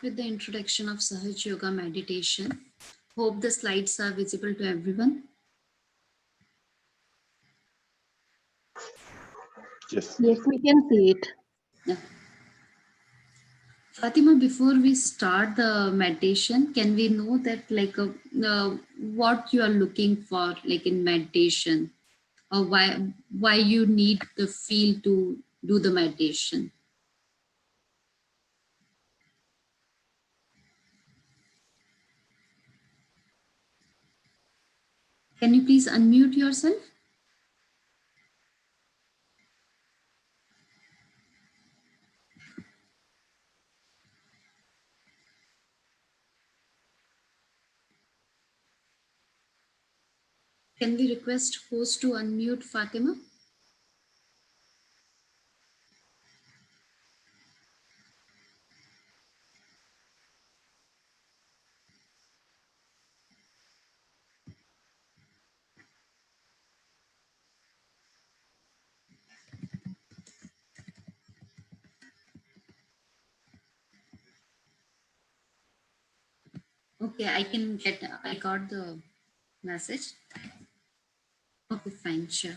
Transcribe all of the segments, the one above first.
with the introduction of Sahaja Yoga meditation. Hope the slides are visible to everyone. Yes. Yes, we can see it. Yeah. Fatima, before we start the meditation, can we know that what you are looking for like in meditation, or why you need the feel to do the meditation? Can you please unmute yourself? Can we request host to unmute Fatima? Okay, I got the message. Okay, fine, sure.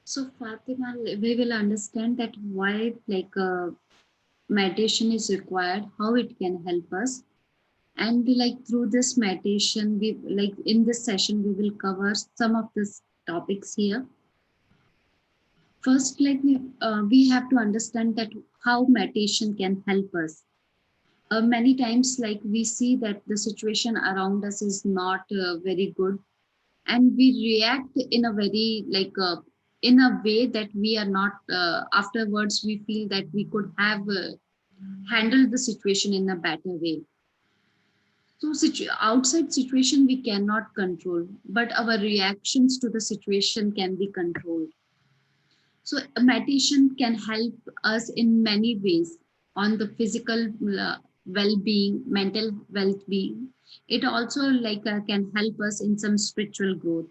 So Fatima, we will understand that why meditation is required, how it can help us, and like through this meditation, we like in this session we will cover some of these topics here. First, we have to understand that how meditation can help us. Many times, like we see that the situation around us is not very good, and we react in a very in a way that we are not afterwards we feel that we could have handled the situation in a better way. So outside situation we cannot control, but our reactions to the situation can be controlled. So meditation can help us in many ways on the physical well-being, mental well-being. It also can help us in some spiritual growth.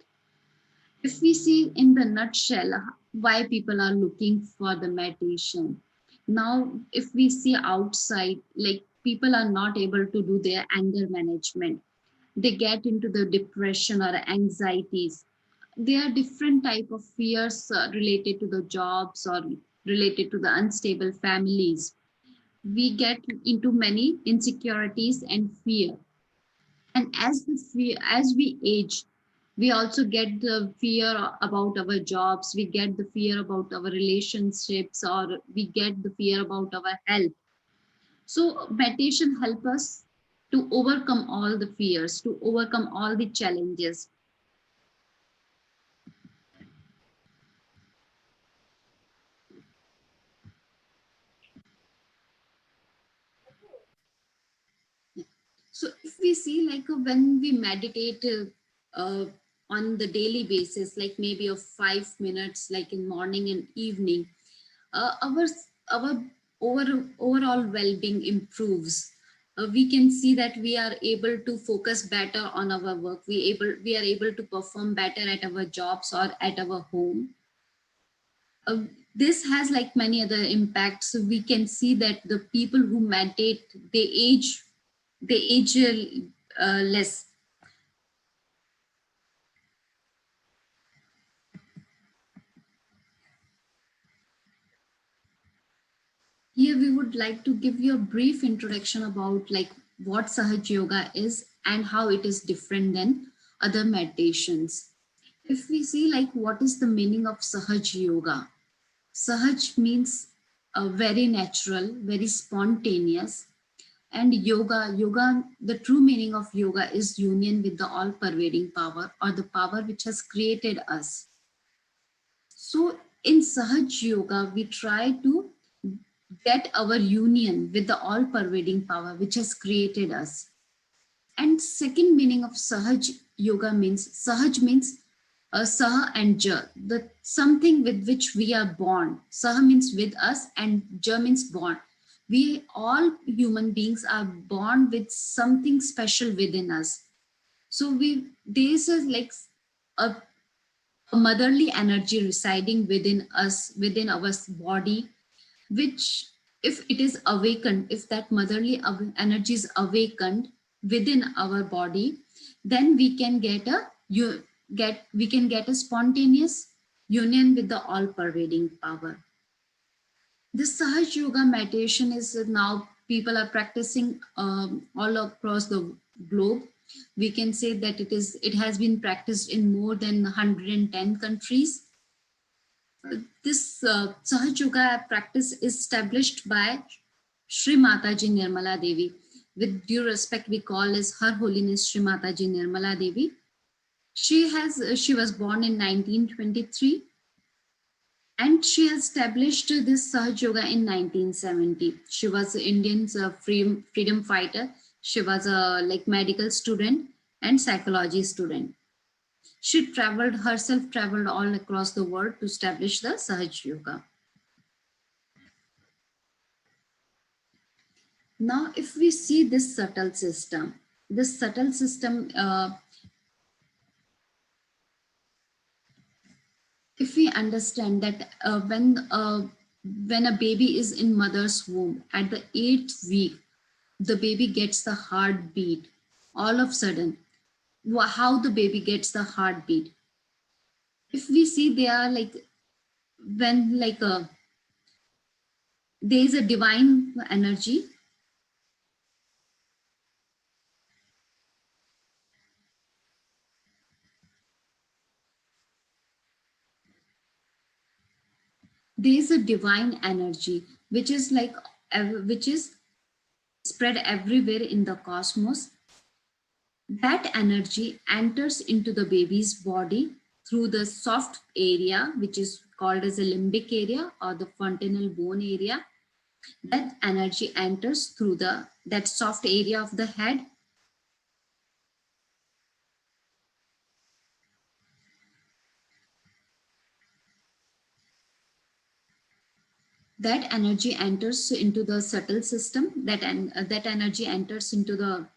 If we see in the nutshell why people are looking for the meditation, now if we see outside, like people are not able to do their anger management, they get into the depression or anxieties. There are different type of fears related to the jobs or related to the unstable families. We get into many insecurities and fear, and as we age, we also get the fear about our jobs, we get the fear about our relationships, or we get the fear about our health. So meditation help us to overcome all the fears, to overcome all the challenges. So if we see when we meditate on the daily basis, like maybe of 5 minutes, like in morning and evening, our overall well-being improves. We can see that we are able to focus better on our work. We are able to perform better at our jobs or at our home. This has like many other impacts. So we can see that the people who meditate, they age less. Here we would like to give you a brief introduction about like what Sahaj Yoga is and how it is different than other meditations. If we see like what is the meaning of Sahaj Yoga, Sahaj means very natural, very spontaneous. And yoga, the true meaning of yoga is union with the all pervading power or the power which has created us. So in Sahaj Yoga, we try to get our union with the all pervading power which has created us. And second meaning of Sahaj Yoga means Sahaj means Saha and Ja, the something with which we are born. Saha means with us and Ja means born. We all human beings are born with something special within us. So this is like a, a motherly energy residing within us, within our body, which if it is awakened, if that motherly energy is awakened within our body, then we can get a spontaneous union with the all pervading power. This Sahaj Yoga meditation is now people are practicing all across the globe. We can say that it has been practiced in more than 110 countries. This Sahaj Yoga practice is established by Sri Mataji Nirmala Devi. With due respect, we call as Her Holiness Sri Mataji Nirmala Devi. She was born in 1923 and she has established this Sahaj Yoga in 1970. She was Indian's freedom fighter. She was a like medical student and psychology student. She traveled all across the world to establish the Sahaj Yoga. Now, if we see this subtle system, if we understand that when a baby is in mother's womb at the 8th week, the baby gets the heartbeat. All of a sudden, how the baby gets the heartbeat. If we see, they are like when like there is a divine energy. There is a divine energy which is like which is spread everywhere in the cosmos. That energy enters into the baby's body through the soft area, which is called as a limbic area or the fontanel bone area. That energy enters through that soft area of the head. That energy enters into the subtle system. That energy enters into the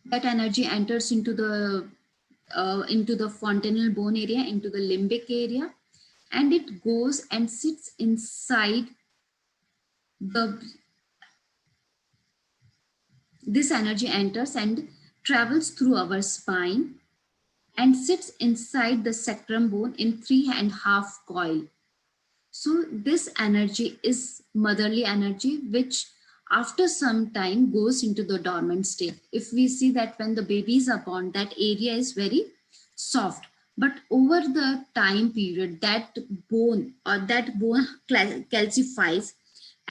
that energy enters into the fontanel bone area, into the limbic area, and it goes and sits inside the this energy enters and travels through our spine and sits inside the sacrum bone in 3.5 coil. So this energy is motherly energy, which after some time goes into the dormant state. If we see that when the babies are born, that area is very soft. But over the time period, that bone calcifies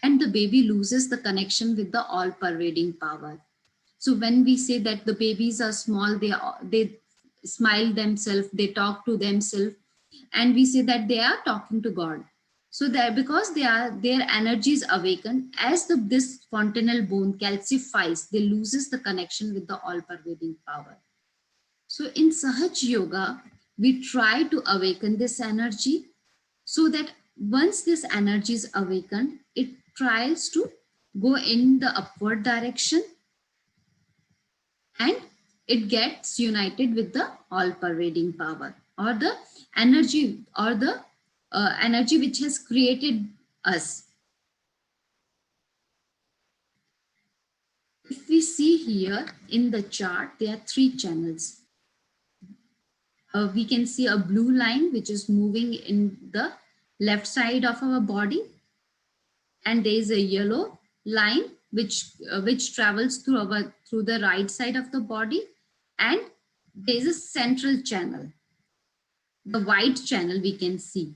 and the baby loses the connection with the all pervading power. So when we say that the babies are small, they smile themselves, they talk to themselves, and we say that they are talking to God. So that because their energy is awakened, as this fontanel bone calcifies, they loses the connection with the all pervading power. So in Sahaj Yoga, we try to awaken this energy so that once this energy is awakened, it tries to go in the upward direction and it gets united with the all pervading power or the energy which has created us. If we see here in the chart, there are 3 channels. We can see a blue line which is moving in the left side of our body, and there is a yellow line which travels through the right side of the body, and there is a central channel, the white channel we can see.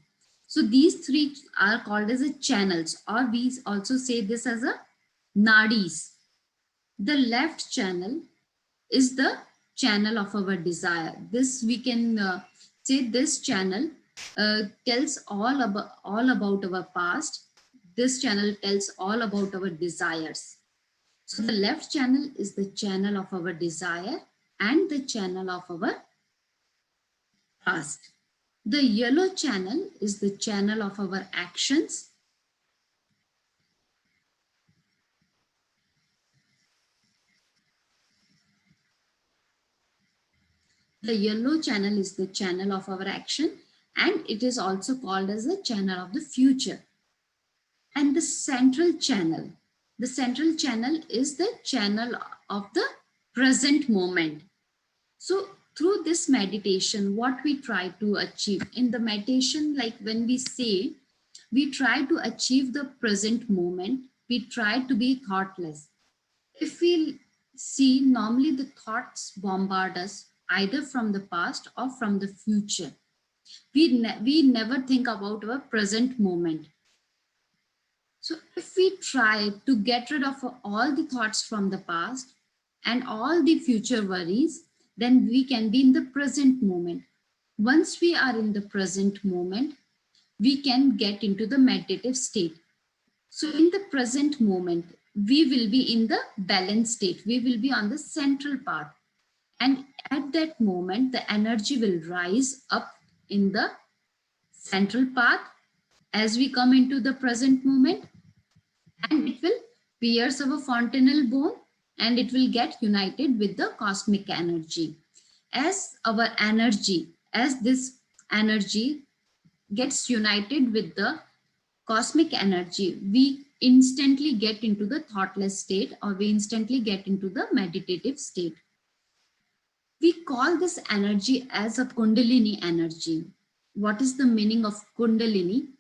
So these three are called as a channels, or we also say this as a nadis. The left channel is the channel of our desire. This we can say this channel tells all about our past. This channel tells all about our desires. So the left channel is the channel of our desire and the channel of our past. The yellow channel is the channel of our actions. The yellow channel is the channel of our action, and it is also called as the channel of the future. And the central channel is the channel of the present moment. So through this meditation, what we try to achieve in the meditation, like when we say, we try to achieve the present moment, we try to be thoughtless. If we see, normally the thoughts bombard us either from the past or from the future. We never think about our present moment. So if we try to get rid of all the thoughts from the past and all the future worries, then we can be in the present moment. Once we are in the present moment, we can get into the meditative state. So in the present moment, we will be in the balanced state. We will be on the central path. And at that moment, the energy will rise up in the central path as we come into the present moment, and it will pierce our fontanel bone and it will get united with the cosmic energy. As this energy gets united with the cosmic energy, we instantly get into the thoughtless state, or we instantly get into the meditative state. We call this energy as a Kundalini energy. What is the meaning of Kundalini?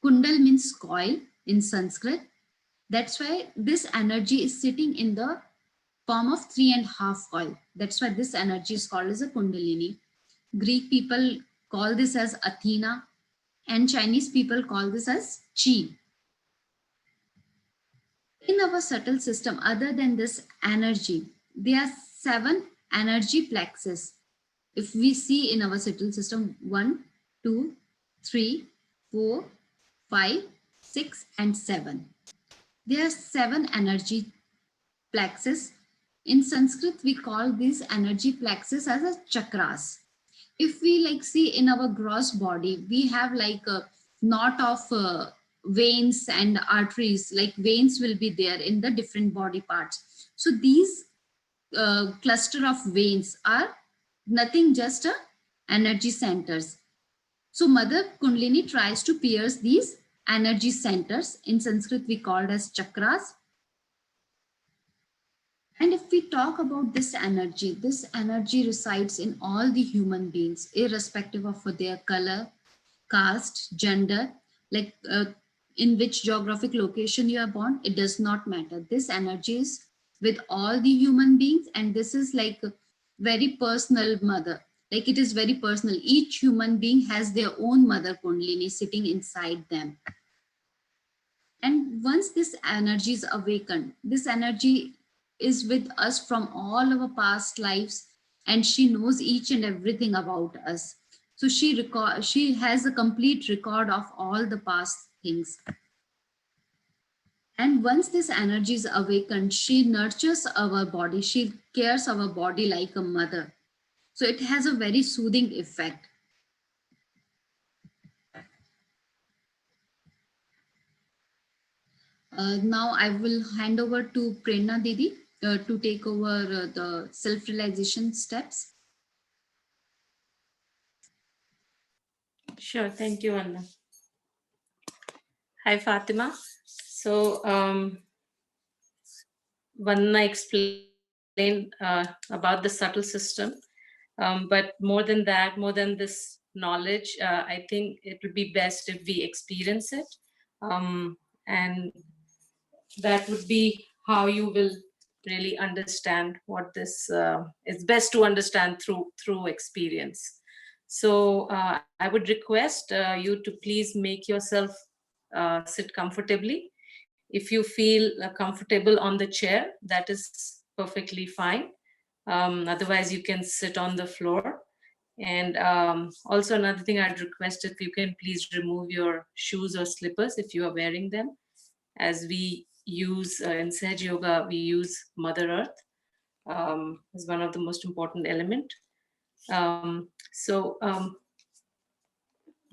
Kundal means coil in Sanskrit. That's why this energy is sitting in the form of 3.5 coil. That's why this energy is called as a Kundalini. Greek people call this as Athena, and Chinese people call this as Chi. In our subtle system, other than this energy, there are 7 energy plexus. If we see in our subtle system, 1, 2, 3, 4, 5, 6, and 7. There are 7 energy plexus. In Sanskrit, we call these energy plexus as a chakras. If we like see in our gross body, we have like a knot of veins and arteries. Like veins will be there in the different body parts. So these cluster of veins are nothing, just energy centers. So Mother Kundalini tries to pierce these energy centers. In Sanskrit, we called as chakras. And if we talk about this energy resides in all the human beings, irrespective of their color, caste, gender, like in which geographic location you are born, it does not matter. This energy is with all the human beings, and this is like a very personal mother. Like it is very personal. Each human being has their own Mother Kundalini sitting inside them. And once this energy is awakened, this energy is with us from all our past lives, and she knows each and everything about us. So she has a complete record of all the past things. And once this energy is awakened, she nurtures our body, she cares our body like a mother. So it has a very soothing effect. Now I will hand over to Prerna Didi to take over the self-realization steps. Sure, thank you, Anna. Hi, Fatima. So, Vanna explained about the subtle system, But more than that, more than this knowledge, I think it would be best if we experience it. And that would be how you will really understand what this it's best to understand through experience. So I would request you to please make yourself sit comfortably. If you feel comfortable on the chair, that is perfectly fine. Otherwise you can sit on the floor. And also another thing I'd request, if you can please remove your shoes or slippers if you are wearing them, as we use in Sahaja Yoga, we use Mother Earth as one of the most important element. So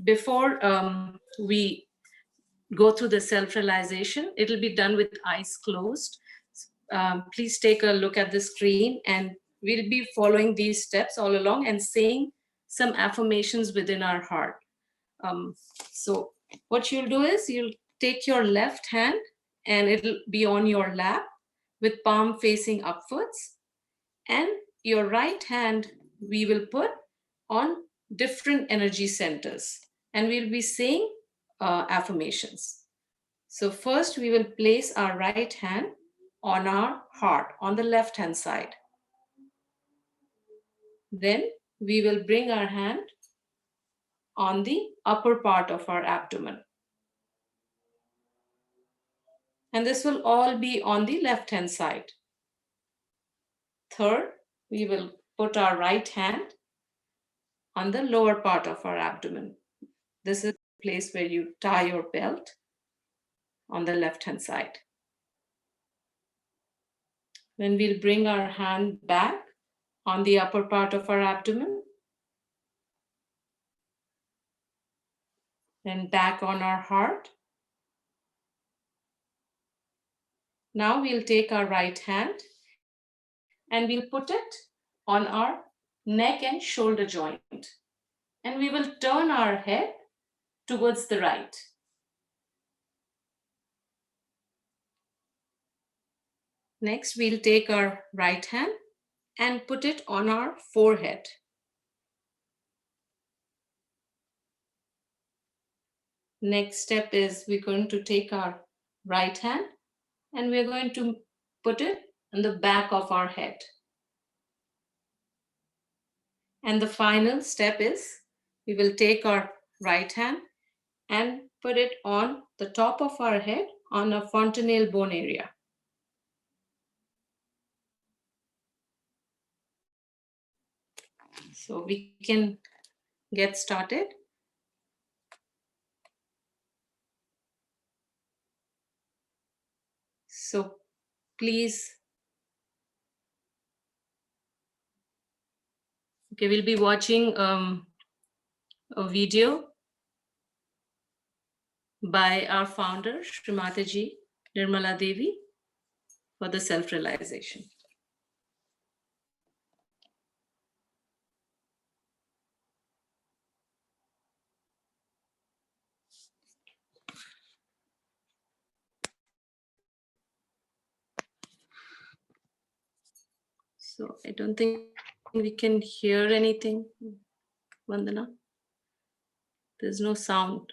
before we go through the self-realization, it'll be done with eyes closed. Please take a look at the screen, and we'll be following these steps all along and saying some affirmations within our heart. So what you'll do is you'll take your left hand and it'll be on your lap with palm facing upwards, and your right hand we will put on different energy centers, and we'll be saying affirmations. So first we will place our right hand on our heart on the left hand side. Then we will bring our hand on the upper part of our abdomen. And this will all be on the left hand side. Third, we will put our right hand on the lower part of our abdomen. This is the place where you tie your belt on the left hand side. Then we'll bring our hand back on the upper part of our abdomen, then back on our heart. Now we'll take our right hand and we'll put it on our neck and shoulder joint. And we will turn our head towards the right. Next, we'll take our right hand and put it on our forehead. Next step is we're going to take our right hand and we're going to put it on the back of our head. And the final step is we will take our right hand and put it on the top of our head on a fontanelle bone area. So we can get started. So please, okay, we'll be watching a video by our founder, Srimataji Nirmala Devi, for the self-realization. So I don't think we can hear anything, Vandana. There's no sound.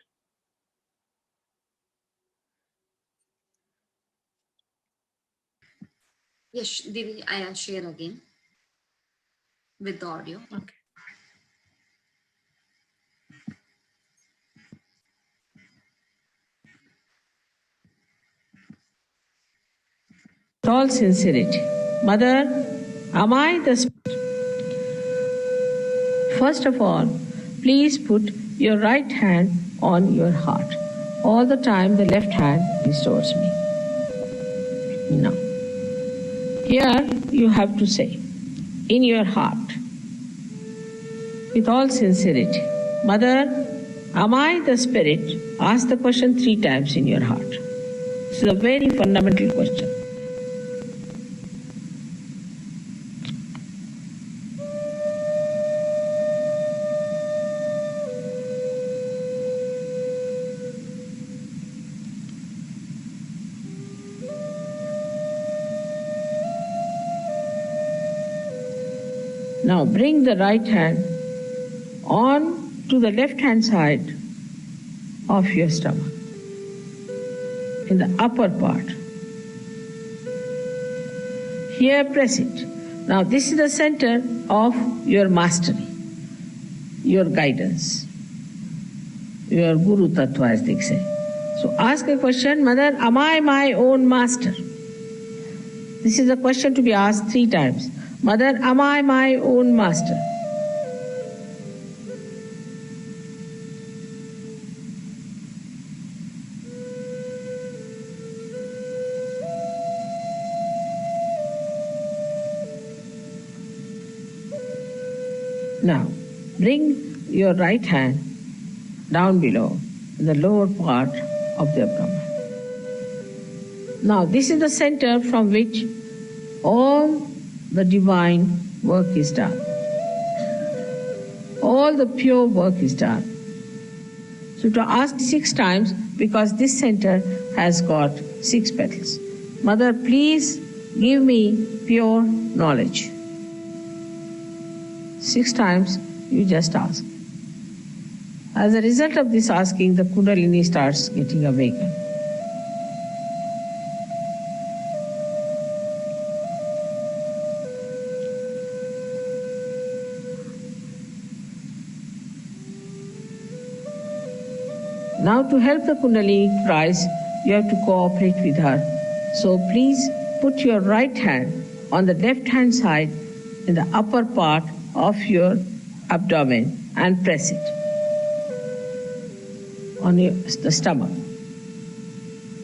Yes, Devi, I'll share again with the audio. Okay. With all sincerity, Mother, am I the First of all, please put your right hand on your heart. All the time, the left hand is towards me. Now, here you have to say, in your heart, with all sincerity, Mother, am I the spirit? Ask the question 3 times in your heart. This is a very fundamental question. Now bring the right hand on to the left hand side of your stomach, in the upper part. Here press it. Now this is the center of your mastery, your guidance, your Guru Tattva, as they say. So ask a question, Mother, am I my own master? This is a question to be asked 3 times. Mother, am I my own master? Now, bring your right hand down below, in the lower part of the abdomen. Now, this is the center from which all the divine work is done. All the pure work is done. So to ask 6 times, because this center has got 6 petals. Mother, please give me pure knowledge. 6 times you just ask. As a result of this asking, the Kundalini starts getting awakened. Now to help the Kundalini rise, you have to cooperate with her. So please put your right hand on the left hand side in the upper part of your abdomen and press it on the stomach.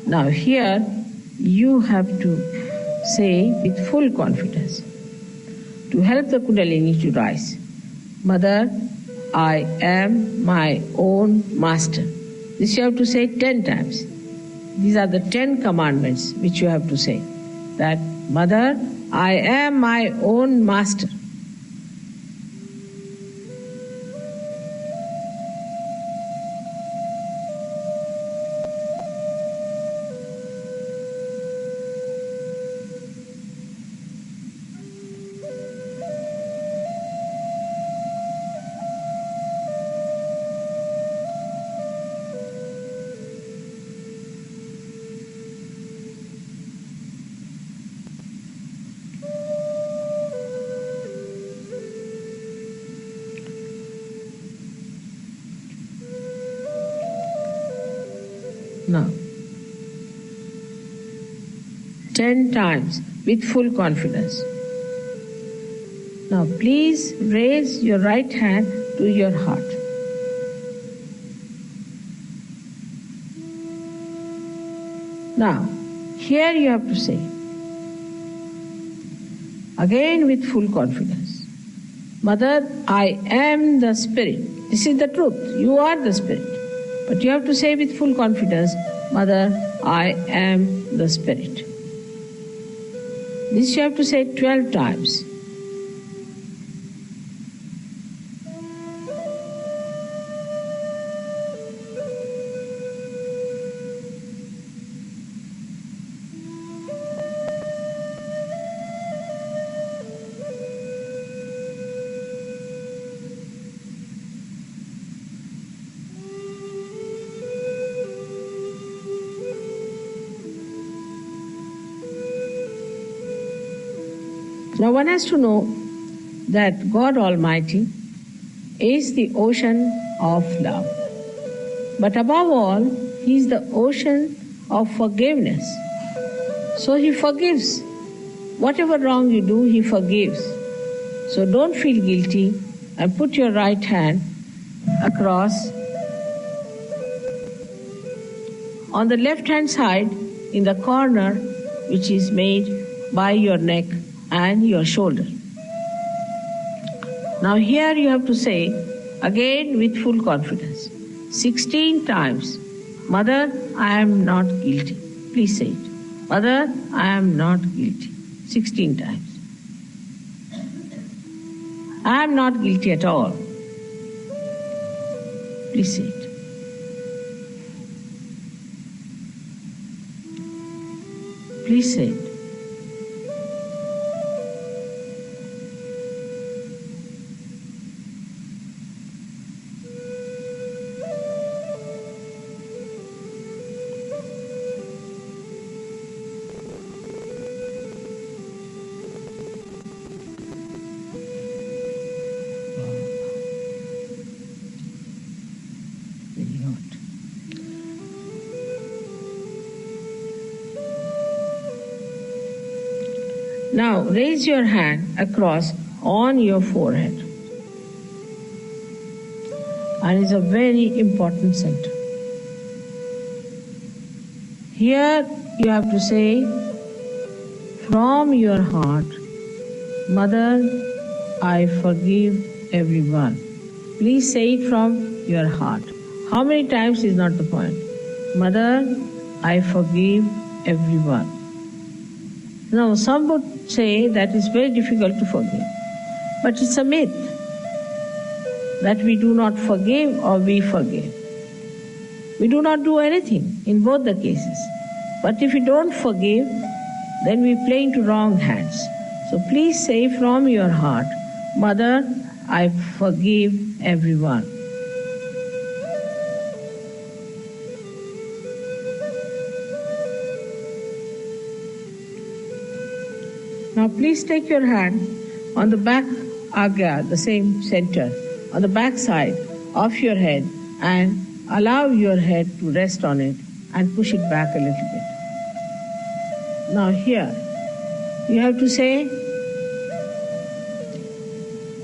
Now here you have to say with full confidence to help the Kundalini to rise, Mother, I am my own master. This you have to say 10 times. These are the 10 commandments which you have to say. That, Mother, I am my own master. Now, 10 times with full confidence. Now, please raise your right hand to your heart. Now, here you have to say, again with full confidence, Mother, I am the Spirit. This is the truth. You are the Spirit. But you have to say with full confidence, Mother, I am the Spirit. This you have to say 12 times. Now one has to know that God Almighty is the ocean of love. But above all, He is the ocean of forgiveness. So He forgives. Whatever wrong you do, He forgives. So don't feel guilty and put your right hand across on the left hand side in the corner which is made by your neck and your shoulder. Now here you have to say, again with full confidence, 16 times, Mother, I am not guilty. Please say it. Mother, I am not guilty. 16 times. I am not guilty at all. Please say it. Please say it. Now raise your hand across on your forehead. And it's a very important center. Here you have to say from your heart, Mother, I forgive everyone. Please say it from your heart. How many times is not the point. Mother, I forgive everyone. Now, some would say that it's very difficult to forgive. But it's a myth that we do not forgive or we forgive. We do not do anything in both the cases. But if we don't forgive, then we play into wrong hands. So please say from your heart, Mother, I forgive everyone. Now please take your hand on the back agya, the same center, on the back side of your head and allow your head to rest on it and push it back a little bit. Now here, you have to say,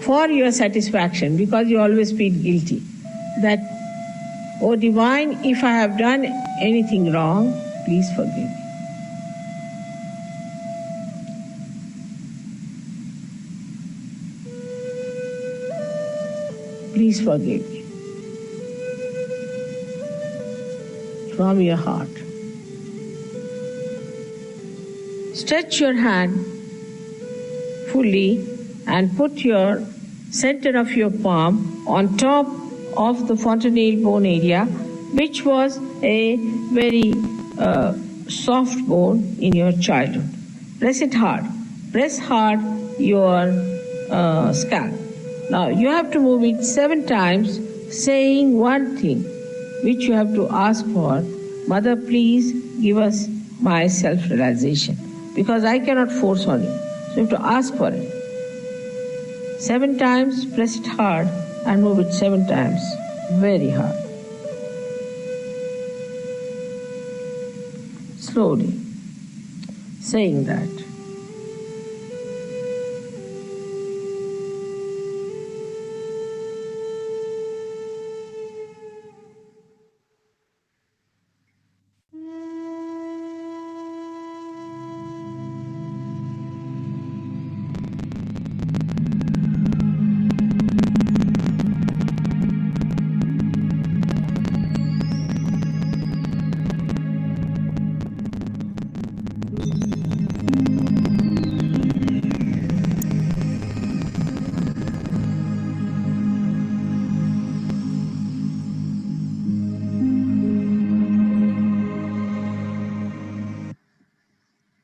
for your satisfaction, because you always feel guilty, that, Oh Divine, if I have done anything wrong, please forgive me. Please forgive me. From your heart. Stretch your hand fully and put your center of your palm on top of the fontanelle bone area, which was a very soft bone in your childhood. Press it hard. Press hard your scalp. Now you have to move it 7 times, saying one thing, which you have to ask for. Mother, please give us my self-realization, because I cannot force on you. So you have to ask for it. 7 times, press it hard and move it 7 times, very hard. Slowly, saying that.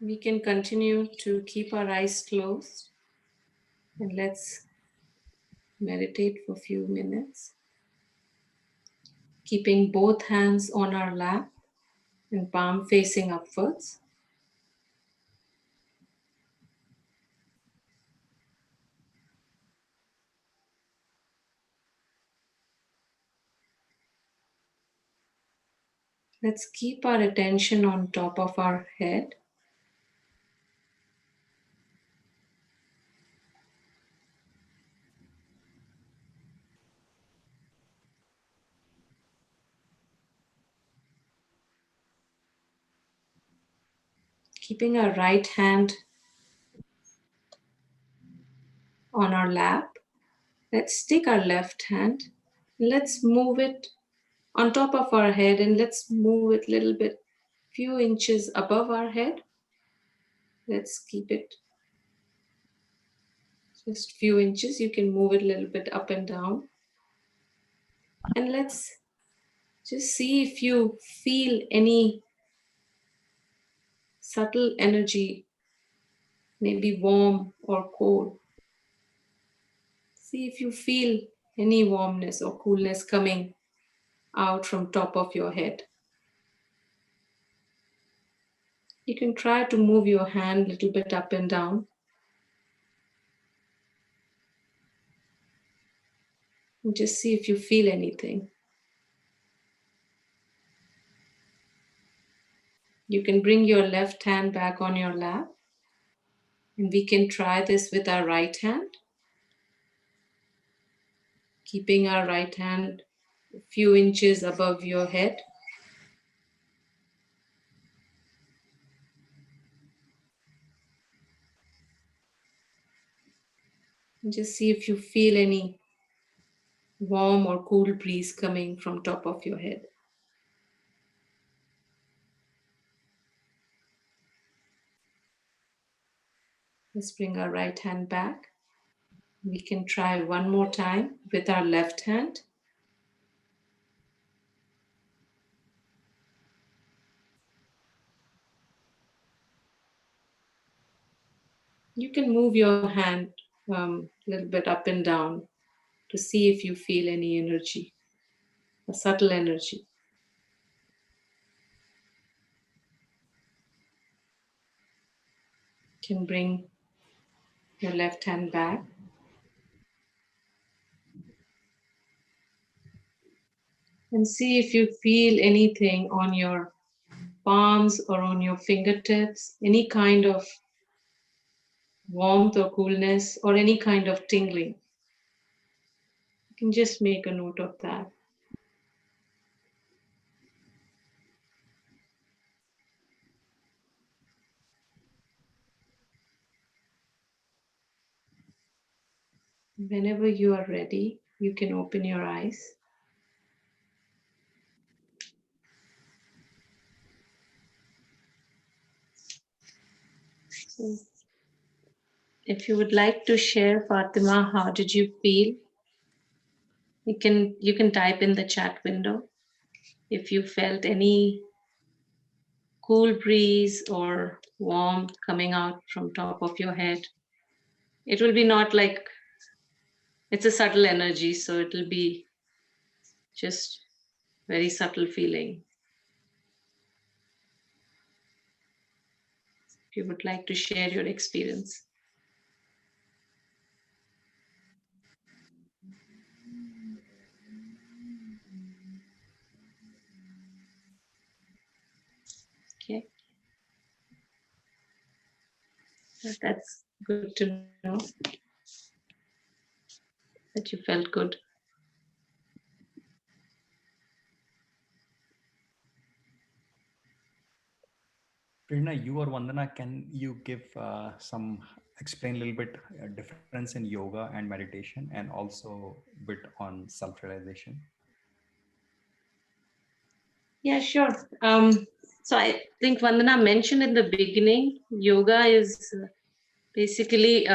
We can continue to keep our eyes closed and let's meditate for a few minutes, keeping both hands on our lap and palm facing upwards. Let's keep our attention on top of our head. Keeping our right hand on our lap, let's take our left hand, let's move it on top of our head and let's move it a little bit, few inches above our head. Let's keep it just few inches. You can move it a little bit up and down. And let's just see if you feel any subtle energy, maybe warm or cold. See if you feel any warmness or coolness coming out from top of your head. You can try to move your hand a little bit up and down. And just see if you feel anything. You can bring your left hand back on your lap. And we can try this with our right hand, keeping our right hand a few inches above your head. And just see if you feel any warm or cool breeze coming from top of your head. Let's bring our right hand back. We can try one more time with our left hand. You can move your hand a little bit up and down to see if you feel any energy, a subtle energy. You can bring your left hand back. And see if you feel anything on your palms or on your fingertips, any kind of warmth or coolness or any kind of tingling. You can just make a note of that. Whenever you are ready, you can open your eyes. So if you would like to share, Fatima, how did you feel? You can type in the chat window if you felt any cool breeze or warmth coming out from top of your head. It will be not like, it's a subtle energy, so it will be just very subtle feeling. If you would like to share your experience. Okay. That's good to know that you felt good. Prerna, you or Vandana, can you give explain a little bit difference in yoga and meditation, and also bit on self-realization? Yeah, sure. So I think Vandana mentioned in the beginning, yoga is basically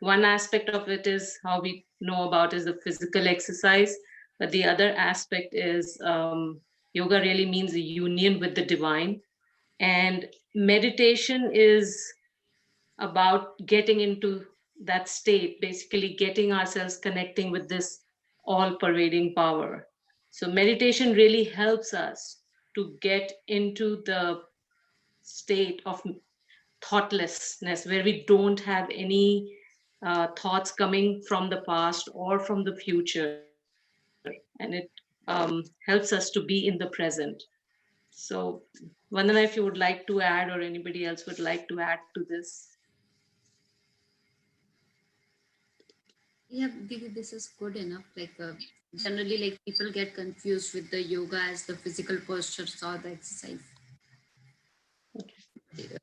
one aspect of it is how we know about is the physical exercise, but the other aspect is yoga really means a union with the divine, and meditation is about getting into that state, basically getting ourselves connecting with this all pervading power. So meditation really helps us to get into the state of thoughtlessness where we don't have any thoughts coming from the past or from the future, and it helps us to be in the present. So Vandana, if you would like to add or anybody else would like to add to this. Yeah, this is good enough. Like generally, like people get confused with the yoga as the physical postures or the exercise.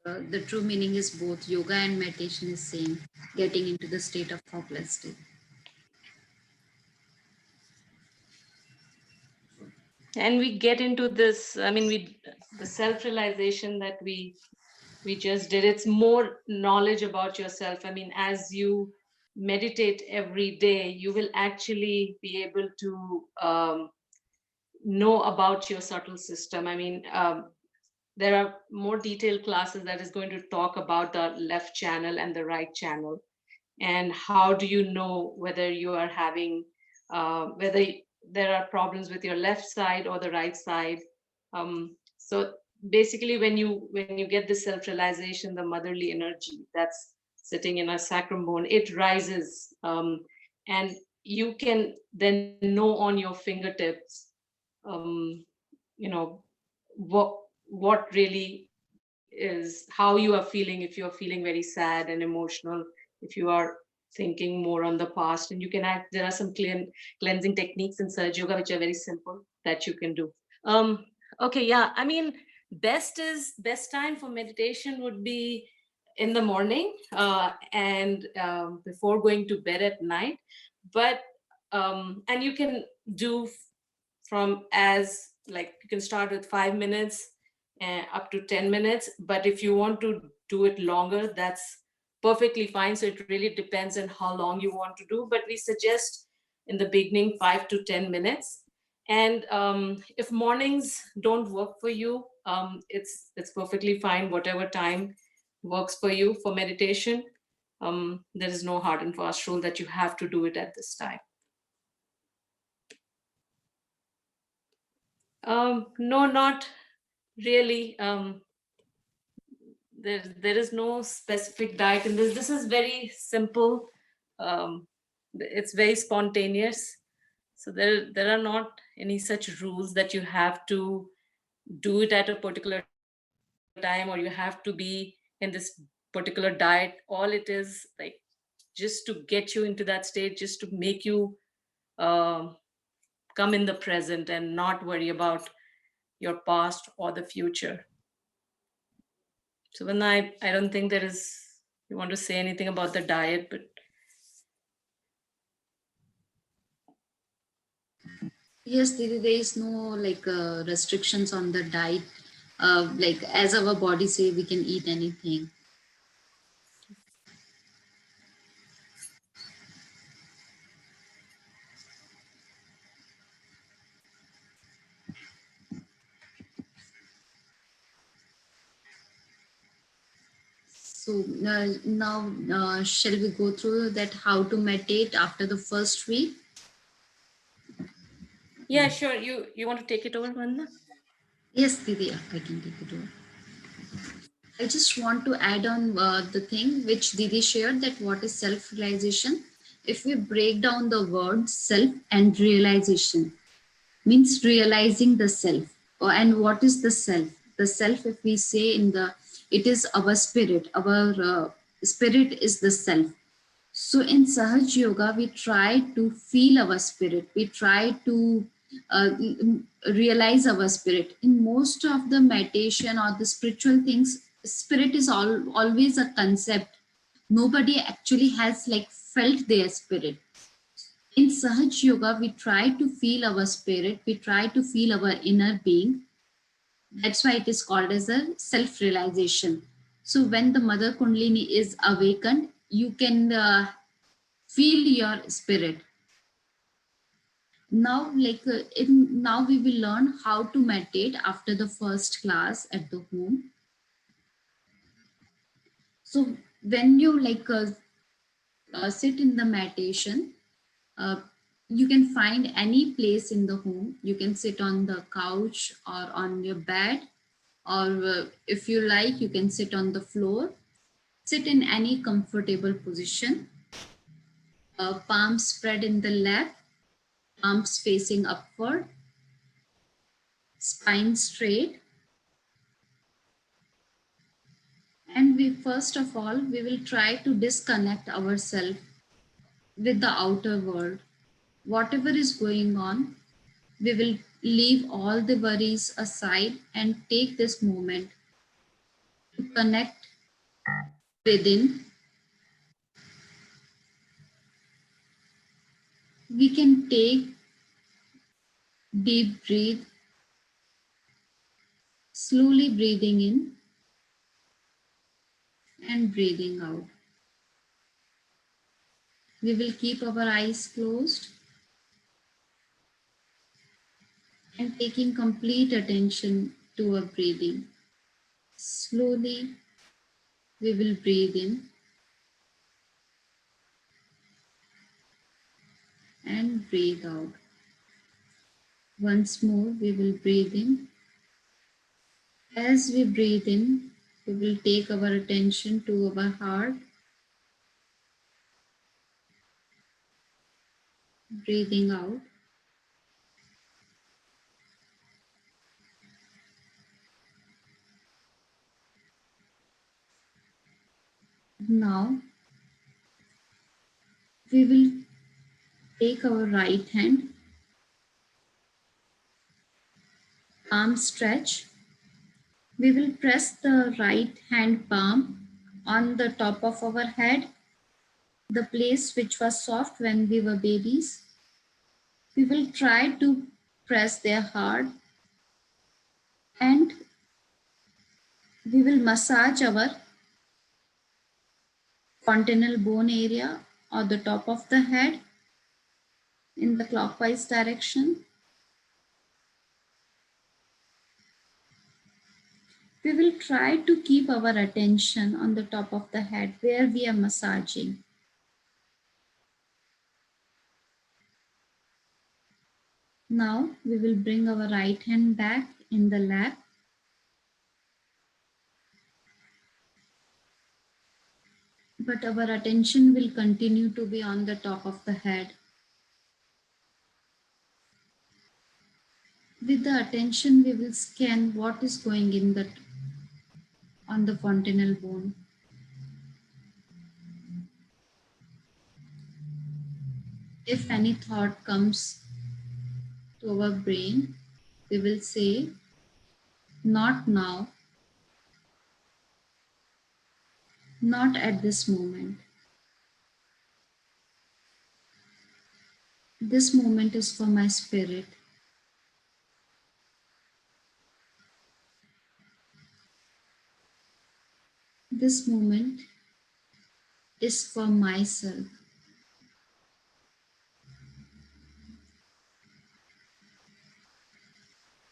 The true meaning is both yoga and meditation is same, getting into the state of thoughtless state. And we get into this, I mean, the self-realization that we just did, it's more knowledge about yourself. I mean, as you meditate every day, you will actually be able to know about your subtle system. I mean, there are more detailed classes that is going to talk about the left channel and the right channel, and how do you know whether you are having whether there are problems with your left side or the right side. So basically when you get this self-realization, the motherly energy that's sitting in our sacrum bone, it rises, and you can then know on your fingertips, um, you know what really is how you are feeling. If you are feeling very sad and emotional, if you are thinking more on the past, and you can act, there are some cleansing techniques in Sahaja Yoga which are very simple that you can do. Okay, yeah, I mean, best time for meditation would be in the morning, and before going to bed at night. But and you can do from, as like, you can start with 5 minutes up to 10 minutes, but if you want to do it longer, that's perfectly fine. So it really depends on how long you want to do, but we suggest in the beginning 5 to 10 minutes. And if mornings don't work for you, it's perfectly fine, whatever time works for you for meditation. There is no hard and fast rule that you have to do it at this time. No, not really. There is no specific diet in this. This is very simple. It's very spontaneous. So there are not any such rules that you have to do it at a particular time, or you have to be in this particular diet. All it is, like, just to get you into that state, just to make you uh, come in the present and not worry about your past or the future. So when I don't think there is, you want to say anything about the diet, but Yes, Didi, there is no like restrictions on the diet. Like as our body say, we can eat anything. So now, shall we go through that how to meditate after the first week? yeah, sure. You want to take it over, Vandana? Yes, Didi, I can take it over. I just want to add on the thing which Didi shared, that what is self-realization. If we break down the word self and realization, means realizing the self. And what is the self? The self, if we say in the, it is our spirit. Our spirit is the self. So in Sahaj Yoga, we try to feel our spirit. We try to realize our spirit. In most of the meditation or the spiritual things, spirit is always a concept. Nobody actually has like felt their spirit. In Sahaj Yoga, we try to feel our spirit. We try to feel our inner being. That's why it is called as a self-realization. So when the Mother Kundalini is awakened, you can feel your spirit. Now like now we will learn how to meditate after the first class at the home. So when you like sit in the meditation, uh, you can find any place in the home. You can sit on the couch or on your bed, or if you like, you can sit on the floor. Sit in any comfortable position, palms spread in the lap, palms facing upward, spine straight. And we, first of all, we will try to disconnect ourselves with the outer world. Whatever is going on, we will leave all the worries aside and take this moment to connect within. We can take deep breath, slowly breathing in and breathing out. We will keep our eyes closed and taking complete attention to our breathing. Slowly, we will breathe in and breathe out. Once more, we will breathe in. As we breathe in, we will take our attention to our heart. Breathing out. Now we will take our right hand, palm stretch. We will press the right hand palm on the top of our head, the place which was soft when we were babies. We will try to press there hard, and we will massage our fontanel bone area or the top of the head in the clockwise direction. We will try to keep our attention on the top of the head where we are massaging. Now we will bring our right hand back in the lap. But our attention will continue to be on the top of the head. With the attention, we will scan what is going in on the fontanel bone. If any thought comes to our brain, we will say, not now, not at this moment. This moment is for my spirit. This moment is for myself.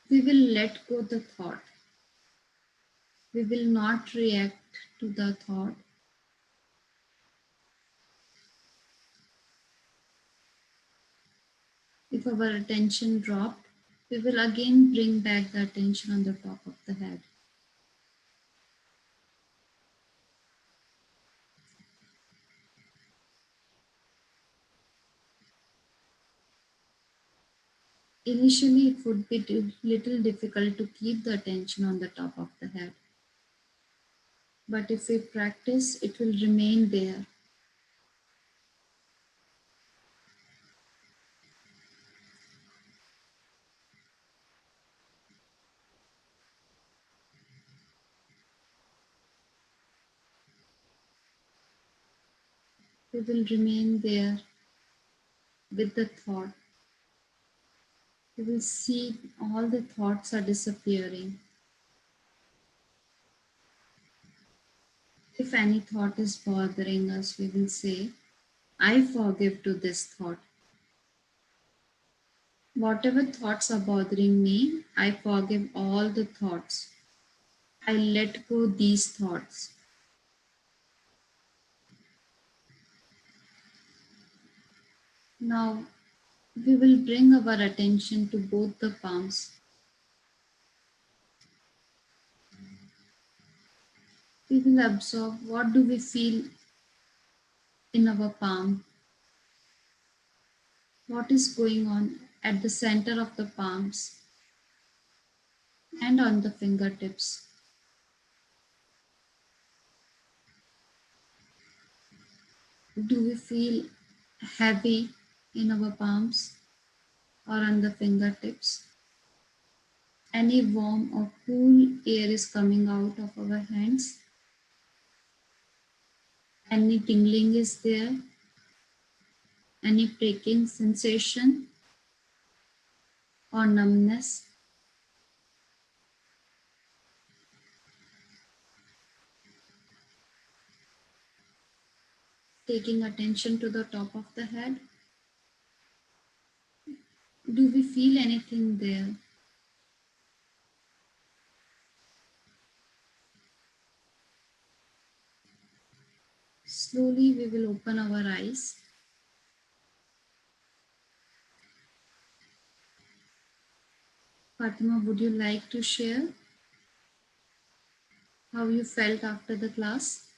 We will let go the thought. We will not react to the thought. If our attention dropped, we will again bring back the attention on the top of the head. Initially, it would be a little difficult to keep the attention on the top of the head. But if we practice, it will remain there. We will remain there with the thought. We will see all the thoughts are disappearing. If any thought is bothering us, we will say, I forgive to this thought. Whatever thoughts are bothering me, I forgive all the thoughts. I let go these thoughts. Now we will bring our attention to both the palms. We will observe what do we feel in our palm. What is going on at the center of the palms and on the fingertips. Do we feel heavy in our palms or on the fingertips? Any warm or cool air is coming out of our hands? Any tingling is there? Any pricking sensation or numbness? Taking attention to the top of the head. Do we feel anything there? Slowly we will open our eyes. Fatima, would you like to share how you felt after the class?